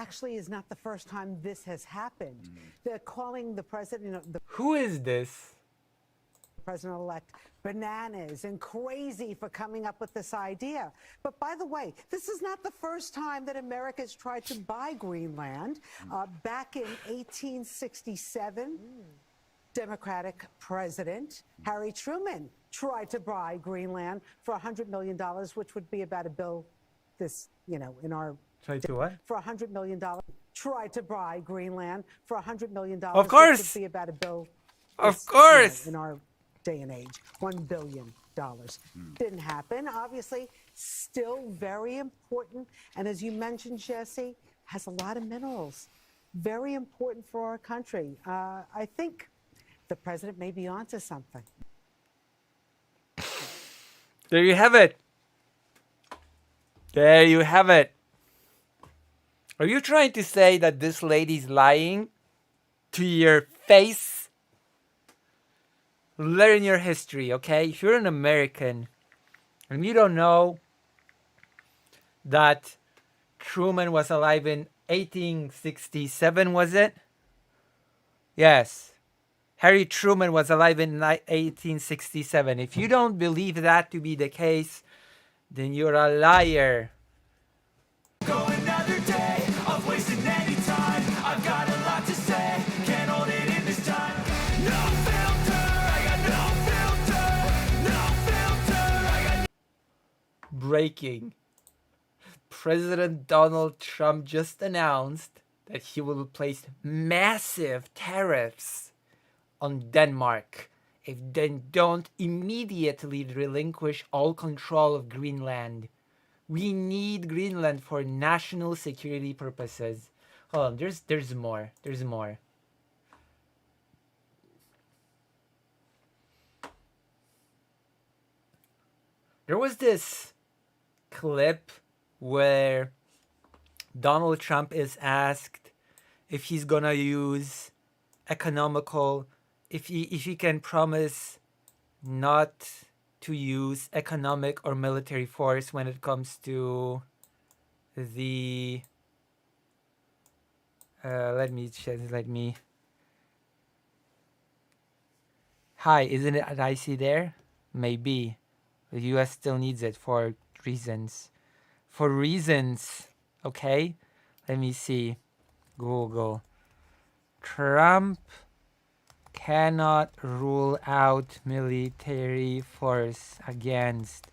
actually is not the first time this has happened. They're calling the president, the Who is this? president-elect, bananas and crazy for coming up with this idea. But by the way, this is not the first time that America's tried to buy Greenland. Back in 1867, Democratic President Harry Truman tried to buy Greenland for $100 million, which would be about a bill in our... Try to what? For $100 million. Tried to buy Greenland for $100 million. Of course. Which would be about a bill... Of course. In our day and age, $1 billion. Didn't happen. Obviously, still very important. And as you mentioned, Jesse, has a lot of minerals. Very important for our country. I think the president may be onto something. There you have it. There you have it. Are you trying to say that this lady's lying to your face? Learn your history, okay? If you're an American and you don't know that Truman was alive in 1867, was it? Yes. Harry Truman was alive in 1867. If you don't believe that to be the case, then you're a liar. Go another day of wasting any time. I've got a lot to say, can't hold it in this time. No filter, I got no filter, I got Breaking. President Donald Trump just announced that he will place massive tariffs on Denmark if they don't immediately relinquish all control of Greenland. We need Greenland for national security purposes. Hold on, there's more. There's more. There was this clip where Donald Trump is asked if he's gonna use if he can promise not to use economic or military force when it comes to the let me hi, isn't it icy there? Maybe the US still needs it for reasons, okay? Let me see. Google. Trump cannot rule out military force against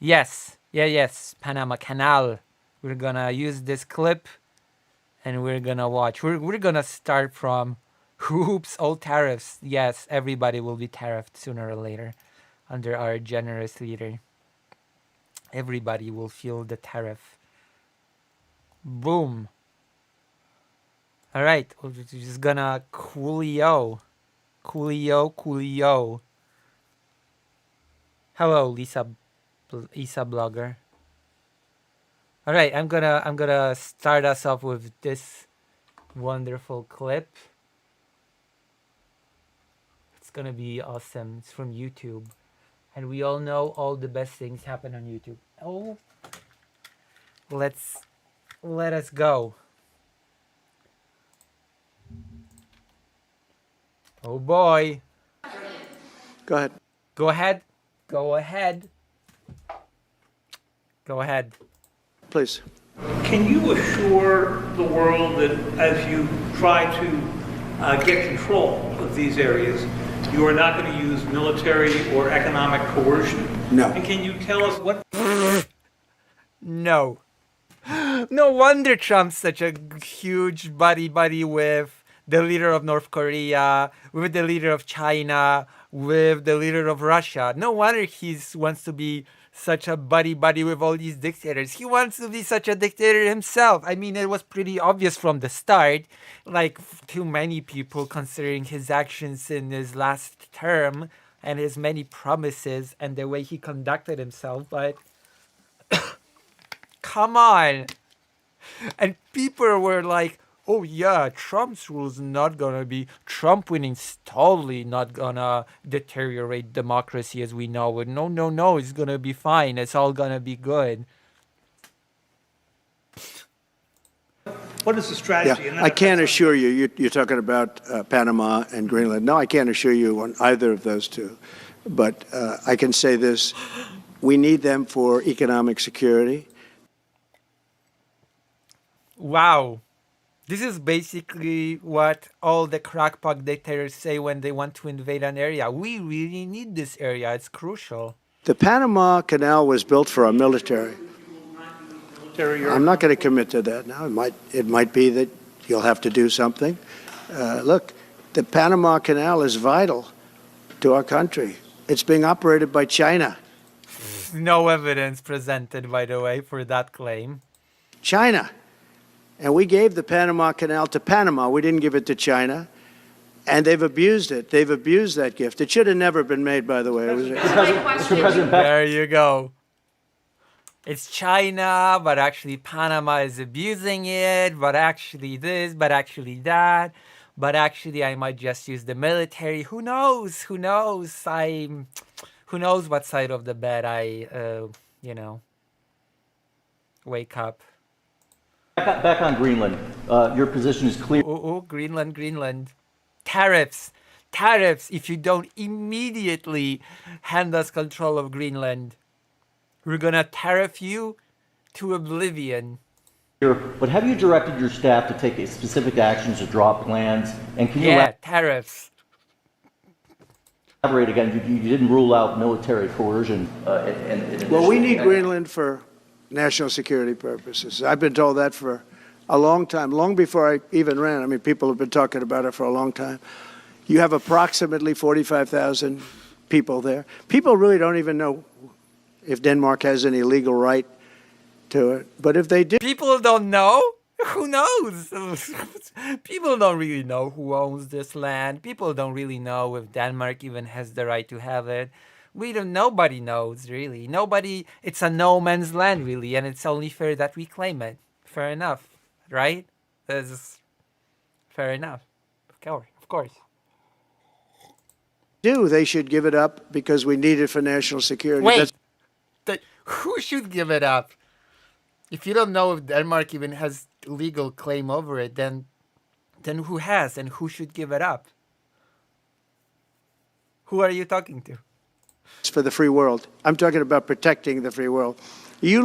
yes, Panama Canal. We're gonna use this clip and we're gonna watch. We're gonna start from oops, all tariffs. Yes, everybody will be tariffed sooner or later under our generous leader. Everybody will feel the tariff. Boom. All right, we're just gonna coolio. Hello, Lisa Blogger. All right, I'm gonna start us off with this wonderful clip. It's gonna be awesome. It's from YouTube, and we all know all the best things happen on YouTube. Oh, let us go. Oh boy. Go ahead. Go ahead. Go ahead. Go ahead. Please. Can you assure the world that as you try to get control of these areas, you are not going to use military or economic coercion? No. And can you tell us what... No. No wonder Trump's such a huge buddy with the leader of North Korea, with the leader of China, with the leader of Russia. No wonder he wants to be such a buddy with all these dictators. He wants to be such a dictator himself. I mean, it was pretty obvious from the start, like to many people, considering his actions in his last term and his many promises and the way he conducted himself. But come on. And people were like, oh yeah, Trump's rules not gonna be Trump winning's totally not gonna deteriorate democracy as we know it. No, no, no, it's gonna be fine. It's all gonna be good. What is the Yeah, strategy? And then I if can't that's- assure you, you're talking about Panama and Greenland. No, I can't assure you on either of those two. But I can say this, we need them for economic security. Wow. This is basically what all the crackpot dictators say when they want to invade an area. We really need this area. It's crucial. The Panama Canal was built for our military. military or- I'm not going to commit to that now. It might be that you'll have to do something. Look, the Panama Canal is vital to our country. It's being operated by China. No evidence presented, by the way, for that claim. China. And we gave the Panama Canal to Panama. We didn't give it to China. And they've abused it. They've abused that gift. It should have never been made, by the way. It was, Mr. President, back There you go. It's China, but actually Panama is abusing it, but actually this, but actually that, but actually I might just use the military. Who knows? Who knows? Who knows what side of the bed I, wake up. back on Greenland. Your position is clear. Oh, Greenland. Tariffs. If you don't immediately hand us control of Greenland, we're gonna tariff you to oblivion. But have you directed your staff to take specific actions to draw up plans? And can you Yeah, tariffs. elaborate again? You didn't rule out military coercion. well, we need Greenland for national security purposes. I've been told that for a long time, long before I even ran. I mean, people have been talking about it for a long time. You have approximately 45,000 people there. People really don't even know if Denmark has any legal right to it. But if they did, People don't know. Who knows? People don't really know who owns this land. People don't really know if Denmark even has the right to have it. Nobody knows, really. Nobody, it's a no man's land, really, and it's only fair that we claim it. Fair enough, right? That's fair enough. Of course. they should give it up because we need it for national security. Wait, who should give it up? If you don't know if Denmark even has legal claim over it, then who has and who should give it up? Who are you talking to? It's for the free world. I'm talking about protecting the free world. You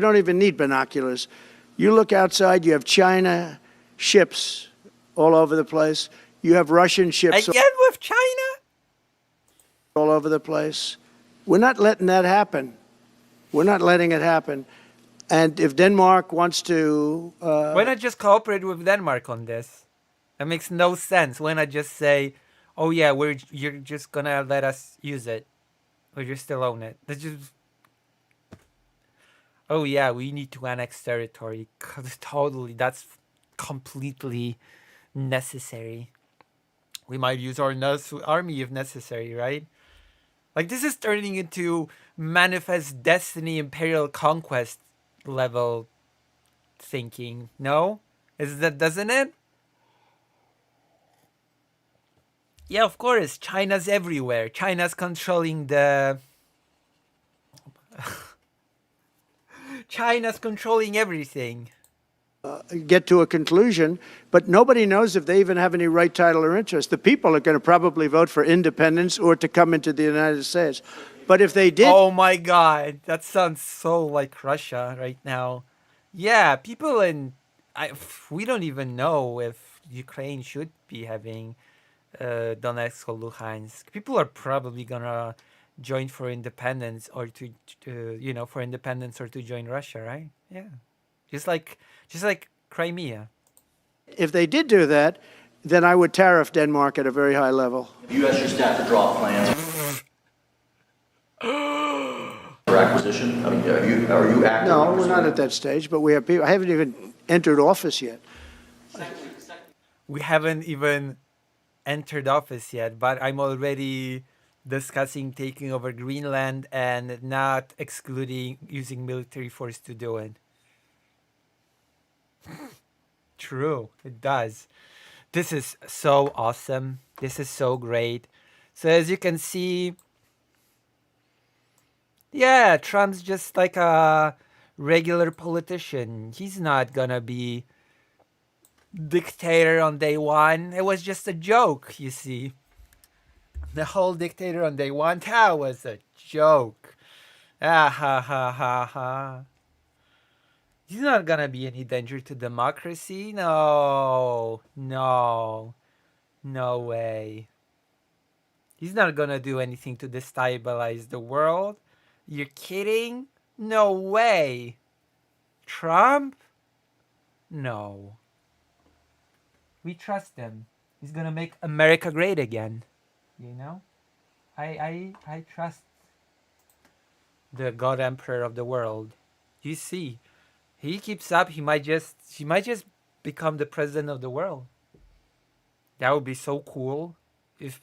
don't even need binoculars. You look outside, you have China ships all over the place. You have Russian ships Again with China? all over the place. We're not letting that happen. We're not letting it happen. And if Denmark wants to... Why not just cooperate with Denmark on this? That makes no sense. Why not just say, oh yeah, you're just gonna let us use it, or you still own it? That's just... Oh yeah, we need to annex territory. Totally, that's completely necessary. We might use our army if necessary, right? Like, this is turning into Manifest Destiny Imperial Conquest level thinking. No? Doesn't it? Yeah, of course. China's everywhere. China's controlling the... China's controlling everything. get to a conclusion, but nobody knows if they even have any right, title, or interest. The people are going to probably vote for independence or to come into the United States. But if they did... Oh my God, that sounds so like Russia right now. Yeah, people we don't even know if Ukraine should be having Donetsk or Luhansk. People are probably gonna join for independence or for independence or to join Russia, right? Yeah, just like Crimea. If they did do that, then I would tariff Denmark at a very high level. You asked your staff to draw up plans for acquisition. I mean, are you actively No, we're not pursuing- at that stage, but we have people. I haven't even entered office yet. We haven't even entered office yet, but I'm already discussing taking over Greenland and not excluding using military force to do it. True, it does. This is so awesome. This is so great. So as you can see, yeah, Trump's just like a regular politician. He's not gonna be dictator on day one. It was just a joke, you see. The whole dictator on day one, that was a joke. Ah ha ha ha ha. He's not gonna be any danger to democracy. No, no, no way. He's not gonna do anything to destabilize the world. You're kidding? No way. Trump? No. We trust him. He's gonna make America great again. You know? I trust the God Emperor of the world. You see, he keeps up, he might just become the president of the world. That would be so cool if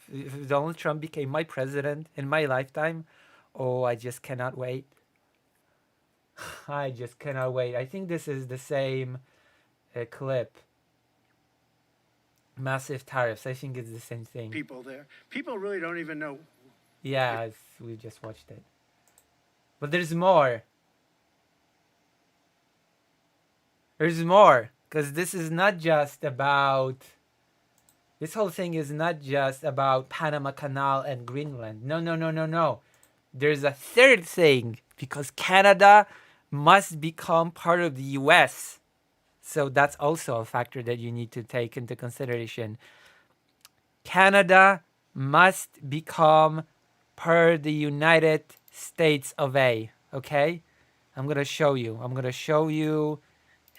Donald Trump became my president in my lifetime. Oh, I just cannot wait. I just cannot wait. I think this is the same clip. Massive tariffs. I think it's the same thing. People there. People really don't even know. Yeah, we just watched it. But there's more. There's more. Because this is not just about... This whole thing is not just about Panama Canal and Greenland. No, no, no, no, no. There's a third thing. Because Canada must become part of the US. So that's also a factor that you need to take into consideration. Canada must become part of the United States of A. Okay? I'm going to show you. I'm going to show you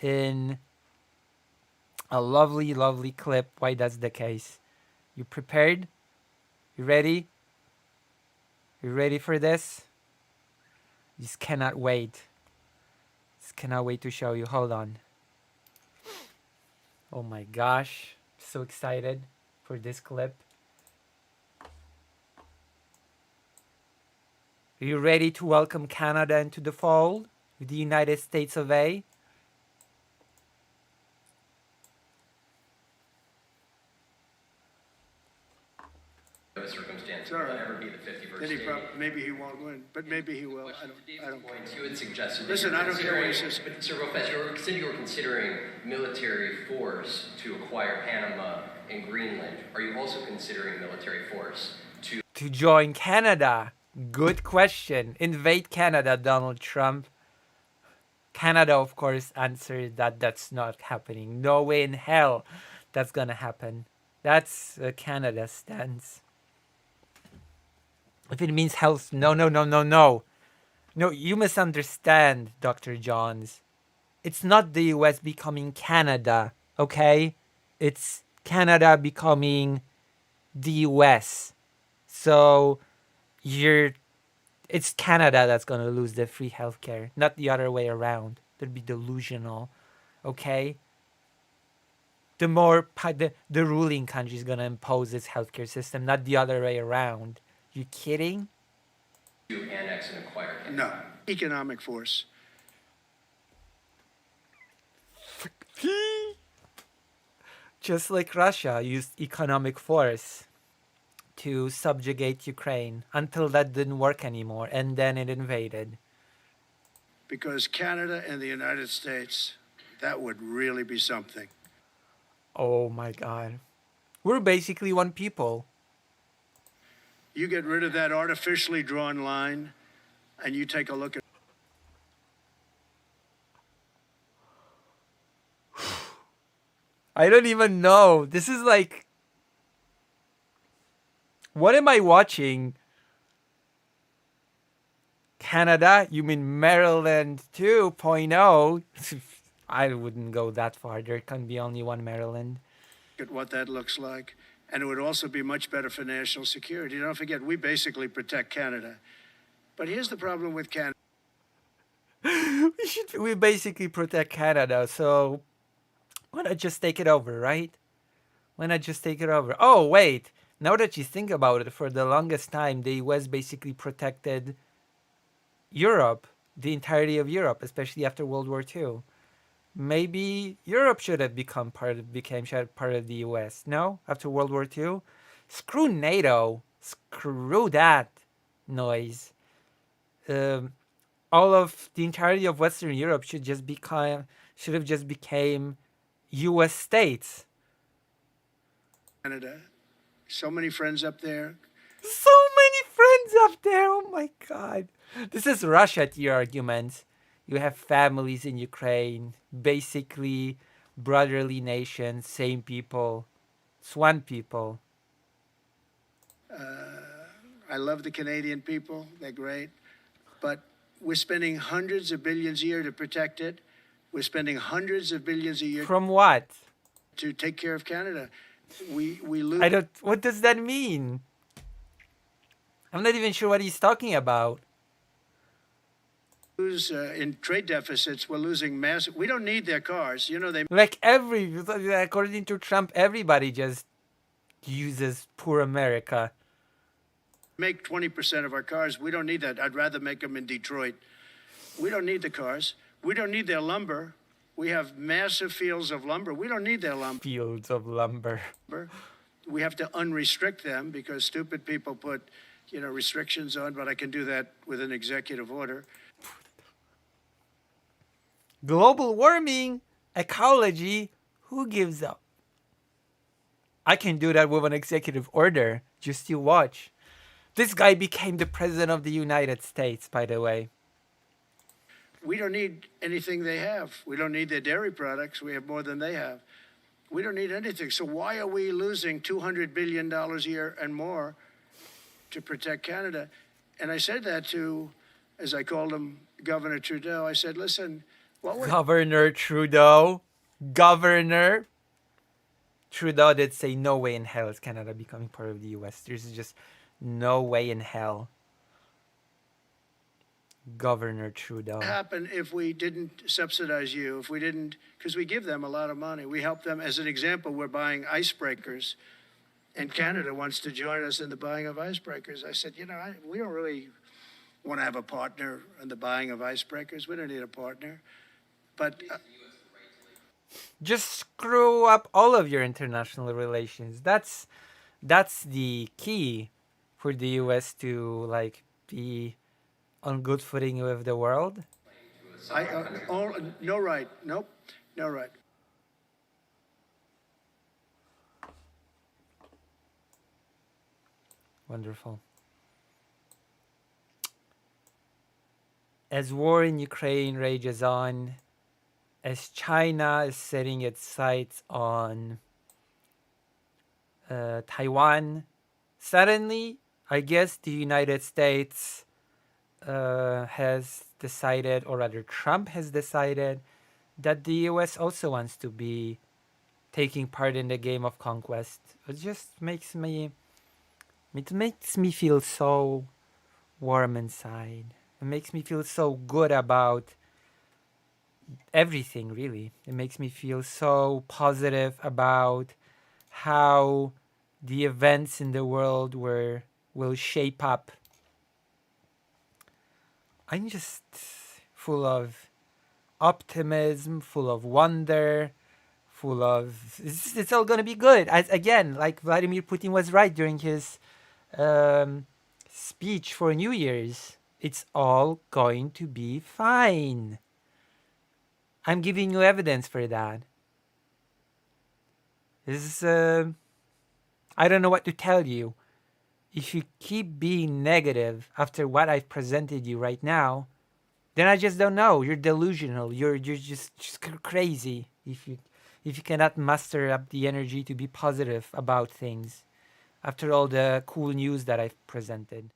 in a lovely, lovely clip why that's the case. You prepared? You ready? You ready for this? Just cannot wait. Just cannot wait to show you. Hold on. Oh my gosh. So excited for this clip. Are you ready to welcome Canada into the fold with the United States of A? No circumstance All will right. ever be the 51st Then he state. maybe he won't win, but maybe he will. I don't care. You had suggested. Listen, that I don't care what he considering- says. But Sir Lopez, you were considering military force to acquire Panama and Greenland. Are you also considering military force To join Canada? Good question. Invade Canada, Donald Trump. Canada, of course, answered that that's not happening. No way in hell that's gonna happen. That's Canada's stance. If it means health, no, no, no, no, no. No, you misunderstand, Dr. Johns. It's not the US becoming Canada, okay? It's Canada becoming the US. So it's Canada that's going to lose the free healthcare, not the other way around. That'd be delusional, okay? The ruling country is going to impose its healthcare system, not the other way around. You kidding? to annex and acquire Canada? No. Economic force. Just like Russia used economic force to subjugate Ukraine until that didn't work anymore, and then it invaded. Because Canada and the United States, that would really be something. Oh my God. We're basically one people. You get rid of that artificially drawn line, and you take a look at I don't even know. This is like... What am I watching? Canada? You mean Maryland 2.0? I wouldn't go that far. There can be only one Maryland. what that looks like. And it would also be much better for national security. Don't forget, we basically protect Canada. But here's the problem with Canada. We basically protect Canada, so why not just take it over, right? Why not just take it over? Oh, wait. Now that you think about it, for the longest time, the US basically protected Europe, the entirety of Europe, especially after World War II. maybe Europe should have become part of the US. No, after World War II, screw NATO, screw that noise. All of the entirety of Western Europe should have just became U.S. states. Canada. So many friends up there. So many friends up there. Oh my God. This is Russia to your argument. You have families in Ukraine, basically brotherly nations, same people, Swan people. I love the Canadian people. They're great. But we're spending hundreds of billions a year to protect it. We're spending hundreds of billions a year From what? to take care of Canada. We lose. What does that mean? I'm not even sure what he's talking about. In trade deficits. We're losing massive. We don't need their cars. You know, they Like according to Trump, everybody just uses poor America. make 20% of our cars. We don't need that. I'd rather make them in Detroit. We don't need the cars. We don't need their lumber. We have massive fields of lumber. We don't need their lumber. Fields of lumber. We have to unrestrict them because stupid people put, restrictions on, but I can do that with an executive order. Global warming, ecology, who gives up? I can do that with an executive order. Just you watch. This guy became the president of the United States, by the way. We don't need anything they have. We don't need their dairy products. We have more than they have. We don't need anything. So why are we losing $200 billion a year and more to protect Canada? And I said that to, as I called him, Governor Trudeau. I said, listen, what would Governor Trudeau. Governor Trudeau did say no way in hell is Canada becoming part of the US. There's just no way in hell. Governor Trudeau. happen if we didn't subsidize you, if we didn't, because we give them a lot of money. We help them. As an example, we're buying icebreakers, and Canada wants to join us in the buying of icebreakers. I said, we don't really want to have a partner in the buying of icebreakers. We don't need a partner. But Just screw up all of your international relations. That's the key for the US to be on good footing with the world. no right. Nope. No right. Wonderful. As war in Ukraine rages on, as China is setting its sights on Taiwan, suddenly, I guess the United States has decided, or rather Trump has decided, that the US also wants to be taking part in the game of conquest. It just makes me feel so warm inside. It makes me feel so good about everything, really. It makes me feel so positive about how the events in the world will shape up. I'm just full of optimism, full of wonder, full of it's all gonna be good. As again, like Vladimir Putin was right during his speech for New Year's. It's all going to be fine. I'm giving you evidence for that. This is I don't know what to tell you. If you keep being negative after what I've presented you right now, then I just don't know. You're delusional. You're just crazy if you cannot muster up the energy to be positive about things after all the cool news that I've presented.